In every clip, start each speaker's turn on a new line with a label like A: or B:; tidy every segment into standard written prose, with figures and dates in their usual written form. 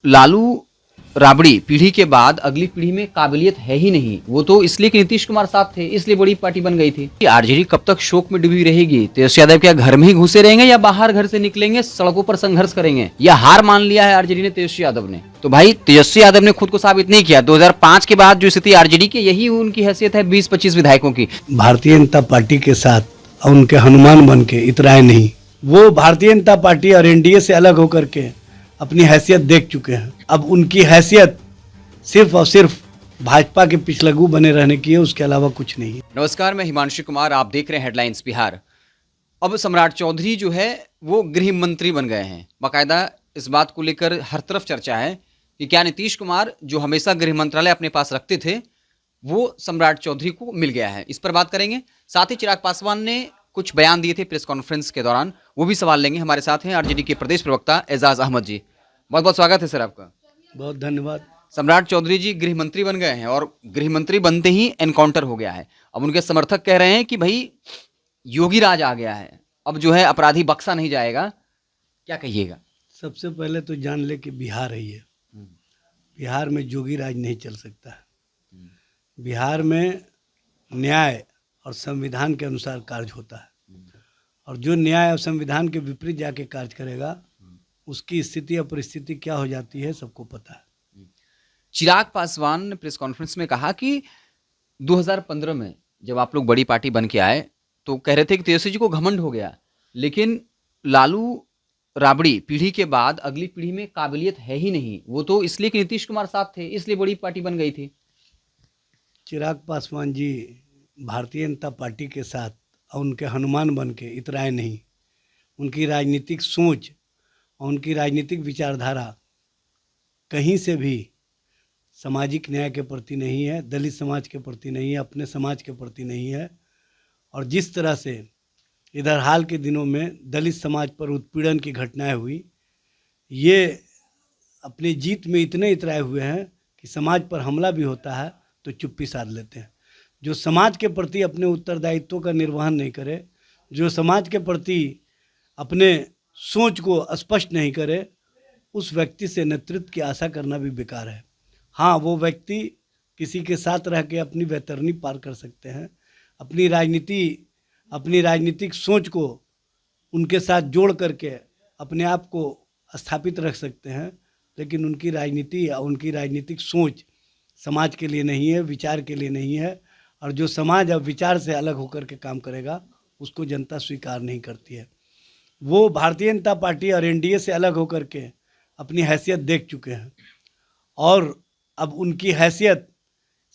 A: लालू राबड़ी पीढ़ी के बाद अगली पीढ़ी में काबिलियत है ही नहीं। वो तो इसलिए कि नीतीश कुमार साथ थे, इसलिए बड़ी पार्टी बन गई थी। आरजेडी कब तक शोक में डूबी रहेगी? तेजस्वी यादव क्या घर में ही घुसे रहेंगे या बाहर घर से निकलेंगे, सड़कों पर संघर्ष करेंगे? या हार मान लिया है आरजेडी ने, तेजस्वी यादव ने? तो भाई तेजस्वी यादव ने खुद को साबित नहीं किया। 2005 के बाद जो स्थिति आरजेडी की, यही उनकी हैसियत है 20-25 विधायकों की।
B: भारतीय जनता पार्टी के साथ उनके हनुमान बन के इतराए नहीं। वो भारतीय जनता पार्टी और एनडीए से अलग होकर के अपनी हैसियत देख चुके हैं। अब उनकी हैसियत सिर्फ और सिर्फ भाजपा के पिछलग्गू बने रहने की है, उसके अलावा कुछ नहीं है।
A: नमस्कार, मैं हिमांशु कुमार, आप देख रहे हैं हेडलाइंस बिहार। अब सम्राट चौधरी जो है वो गृह मंत्री बन गए हैं। बाकायदा इस बात को लेकर हर तरफ चर्चा है कि क्या नीतीश कुमार जो हमेशा गृह मंत्रालय अपने पास रखते थे वो सम्राट चौधरी को मिल गया है। इस पर बात करेंगे। साथ ही चिराग पासवान ने कुछ बयान दिए थे प्रेस कॉन्फ्रेंस के दौरान, वो भी सवाल लेंगे। हमारे साथ हैं आरजेडी के प्रदेश प्रवक्ता एजाज अहमद जी। बहुत बहुत स्वागत है सर आपका।
B: बहुत धन्यवाद।
A: सम्राट चौधरी जी गृह मंत्री बन गए हैं और गृह मंत्री बनते ही एनकाउंटर हो गया है। अब उनके समर्थक कह रहे हैं कि भाई योगी राज आ गया है, अब जो है अपराधी बख्शा नहीं जाएगा। क्या कहिएगा?
B: सबसे पहले तो जान ले कि बिहार है ये। बिहार में जोगी राज नहीं चल सकता है। बिहार में न्याय और संविधान के अनुसार कार्य होता है, और जो न्याय और संविधान के विपरीत जाके कार्य करेगा उसकी स्थिति और परिस्थिति क्या हो जाती है सबको पता है।
A: चिराग पासवान ने प्रेस कॉन्फ्रेंस में कहा कि 2015 में जब आप लोग बड़ी पार्टी बन के आए तो कह रहे थे कि तेजस्वी जी को घमंड हो गया, लेकिन लालू राबड़ी पीढ़ी के बाद अगली पीढ़ी में काबिलियत है ही नहीं। वो तो इसलिए कि नीतीश कुमार साथ थे, इसलिए बड़ी पार्टी बन गई थी।
B: चिराग पासवान जी भारतीय जनता पार्टी के साथ और उनके हनुमान बन के इतराए नहीं। उनकी राजनीतिक सोच और उनकी राजनीतिक विचारधारा कहीं से भी सामाजिक न्याय के प्रति नहीं है, दलित समाज के प्रति नहीं है, अपने समाज के प्रति नहीं है। और जिस तरह से इधर हाल के दिनों में दलित समाज पर उत्पीड़न की घटनाएं हुई, ये अपनी जीत में इतने इतराए हुए हैं कि समाज पर हमला भी होता है तो चुप्पी साध लेते हैं। जो समाज के प्रति अपने उत्तरदायित्वों का निर्वहन नहीं करे, जो समाज के प्रति अपने सोच को स्पष्ट नहीं करे, उस व्यक्ति से नेतृत्व की आशा करना भी बेकार है। हाँ, वो व्यक्ति किसी के साथ रह के अपनी वैतरणी पार कर सकते हैं, अपनी राजनीतिक सोच को उनके साथ जोड़ करके अपने आप को स्थापित रख सकते हैं, लेकिन उनकी राजनीति या उनकी राजनीतिक सोच समाज के लिए नहीं है, विचार के लिए नहीं है। और जो समाज अब विचार से अलग होकर के काम करेगा उसको जनता स्वीकार नहीं करती है। वो भारतीय जनता पार्टी और एनडीए से अलग होकर के अपनी हैसियत देख चुके हैं, और अब उनकी हैसियत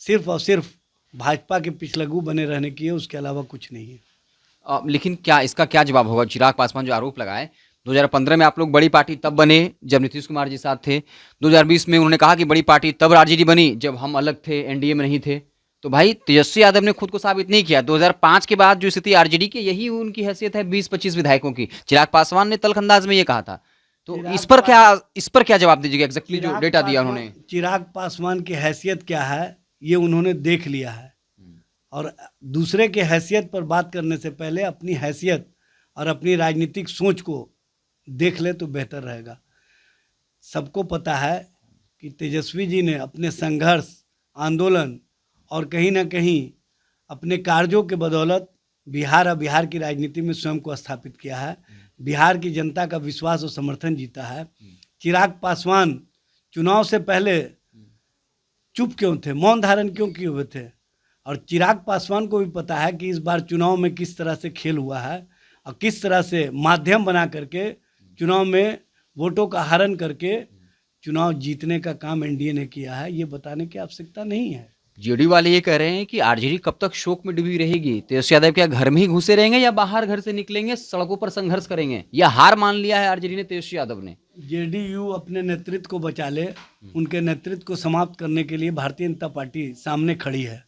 B: सिर्फ और सिर्फ भाजपा के पिछलग्गू बने रहने की है, उसके अलावा कुछ नहीं है।
A: लेकिन क्या इसका क्या जवाब होगा? चिराग पासवान जो आरोप लगाए, 2015 में आप लोग बड़ी पार्टी तब बने जब नीतीश कुमार जी साथ थे। 2020 में उन्होंने कहा कि बड़ी पार्टी तब आरजेडी बनी जब हम अलग थे, एनडीए में नहीं थे। तो भाई तेजस्वी यादव ने खुद को साबित नहीं किया। 2005 के बाद जो स्थिति आरजेडी की, यही उनकी हैसियत है 20-25 विधायकों की। चिराग पासवान ने तल्ख अंदाज में ये कहा था। तो इस पर क्या जवाब दीजिएगा? एग्जैक्टली जो डेटा दिया उन्होंने।
B: चिराग पासवान की हैसियत क्या है ये उन्होंने देख लिया है, और दूसरे के हैसियत पर बात करने से पहले अपनी हैसियत और अपनी राजनीतिक सोच को देख ले तो बेहतर रहेगा। सबको पता है कि तेजस्वी जी ने अपने संघर्ष, आंदोलन और कहीं ना कहीं अपने कार्यों के बदौलत बिहार और बिहार की राजनीति में स्वयं को स्थापित किया है, बिहार की जनता का विश्वास और समर्थन जीता है। चिराग पासवान चुनाव से पहले चुप क्यों थे, मौन धारण क्यों किए हुए थे? और चिराग पासवान को भी पता है कि इस बार चुनाव में किस तरह से खेल हुआ है और किस तरह से माध्यम बना करके चुनाव में वोटों का हरण करके चुनाव जीतने का काम एनडीए ने किया है। ये बताने की आवश्यकता नहीं है।
A: जेडी वाले ये कह रहे हैं कि आरजेडी कब तक शोक में डूबी रहेगी? तेजस्वी यादव क्या घर में ही घुसे रहेंगे या बाहर घर से निकलेंगे, सड़कों पर संघर्ष करेंगे? या हार मान लिया है आरजेडी ने, तेजस्वी यादव ने?
B: जेडीयू अपने नेतृत्व को बचा ले, उनके नेतृत्व को समाप्त करने के लिए भारतीय जनता पार्टी सामने खड़ी है।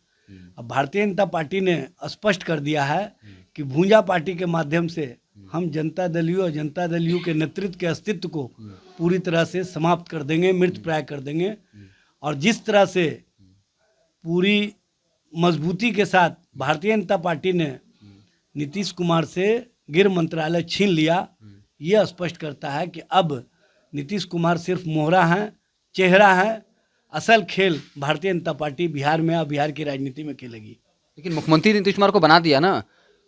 B: अब भारतीय जनता पार्टी ने स्पष्ट कर दिया है कि भूंजा पार्टी के माध्यम से हम जनता दल और जनता दल के नेतृत्व के अस्तित्व को पूरी तरह से समाप्त कर देंगे, मृत प्राय कर देंगे। और जिस तरह से पूरी मजबूती के साथ भारतीय जनता पार्टी ने नीतीश कुमार से गृह मंत्रालय छीन लिया, ये स्पष्ट करता है कि अब नीतीश कुमार सिर्फ मोहरा हैं, चेहरा है। असल खेल भारतीय जनता पार्टी बिहार में और बिहार की राजनीति में खेलेगी।
A: लेकिन मुख्यमंत्री नीतीश कुमार को बना दिया ना,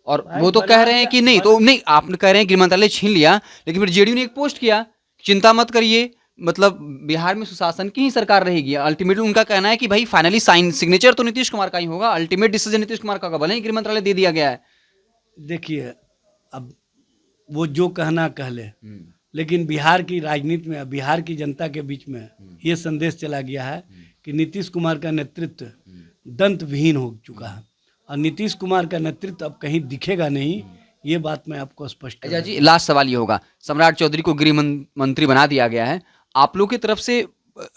A: और
B: भाई
A: वो तो
B: बना
A: कह रहे हैं कि नहीं, तो नहीं, आप कह रहे हैं गृह मंत्रालय छीन लिया, लेकिन फिर जेडीयू ने एक पोस्ट किया, चिंता मत करिए, मतलब बिहार में सुशासन की ही सरकार रहेगी। अल्टीमेटली उनका कहना है कि भाई फाइनली साइन सिग्नेचर तो नीतीश कुमार का ही होगा, अल्टीमेट डिसीजन नीतीश कुमार का होगा, भले ही गृह मंत्रालय दे दिया गया है।
B: देखिए, अब वो जो कहना कह ले, लेकिन बिहार की राजनीति में, बिहार की जनता के बीच में ये संदेश चला गया है कि नीतीश कुमार का नेतृत्व दंत विहीन हो चुका है और नीतीश कुमार का नेतृत्व अब कहीं दिखेगा नहीं। ये बात मैं आपको स्पष्ट कर
A: अच्छा जी, लास्ट सवाल ये होगा, सम्राट चौधरी को गृह मंत्री बना दिया गया है, आप लोग की तरफ से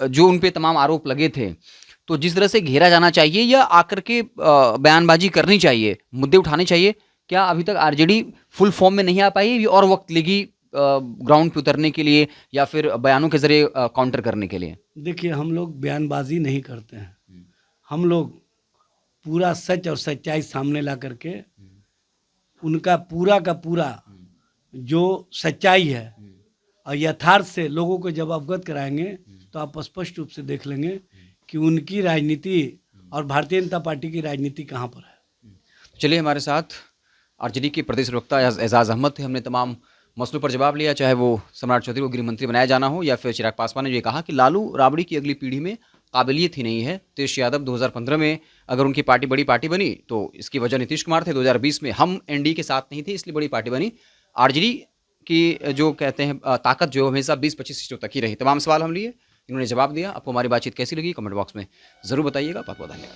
A: जो उन पे तमाम आरोप लगे थे, तो जिस तरह से घेरा जाना चाहिए या आकर के बयानबाजी करनी चाहिए, मुद्दे उठाने चाहिए, क्या अभी तक आरजेडी फुल फॉर्म में नहीं आ पाई है और वक्त लेगी ग्राउंड पे उतरने के लिए या फिर बयानों के जरिए काउंटर करने के लिए?
B: देखिए, हम लोग बयानबाजी नहीं करते हैं, हम लोग पूरा सच और सच्चाई सामने ला करके उनका पूरा का पूरा जो सच्चाई है और यथार्थ से लोगों को जब अवगत कराएंगे तो आप स्पष्ट रूप से देख लेंगे कि उनकी राजनीति और भारतीय जनता पार्टी की राजनीति कहाँ पर है।
A: चलिए, हमारे साथ आरजेडी के प्रदेश प्रवक्ता एजाज अहमद थे। हमने तमाम मसलों पर जवाब लिया, चाहे वो सम्राट चौधरी को गृह मंत्री बनाया जाना हो या फिर चिराग पासवान ने ये कहा कि लालू राबड़ी की अगली पीढ़ी में काबिलियत ही नहीं है। तेज यादव 2015 में अगर उनकी पार्टी बड़ी पार्टी बनी तो इसकी वजह नीतीश कुमार थे, 2020 में हम एनडीए के साथ नहीं थे इसलिए बड़ी पार्टी बनी। आरजेडी की जो कहते हैं ताकत जो हमेशा 20-25 सीटों तक ही रही। तमाम सवाल हम लिए, इन्होंने जवाब दिया। आपको हमारी बातचीत कैसी लगी कमेंट बॉक्स में ज़रूर बताइएगा। बहुत बहुत धन्यवाद।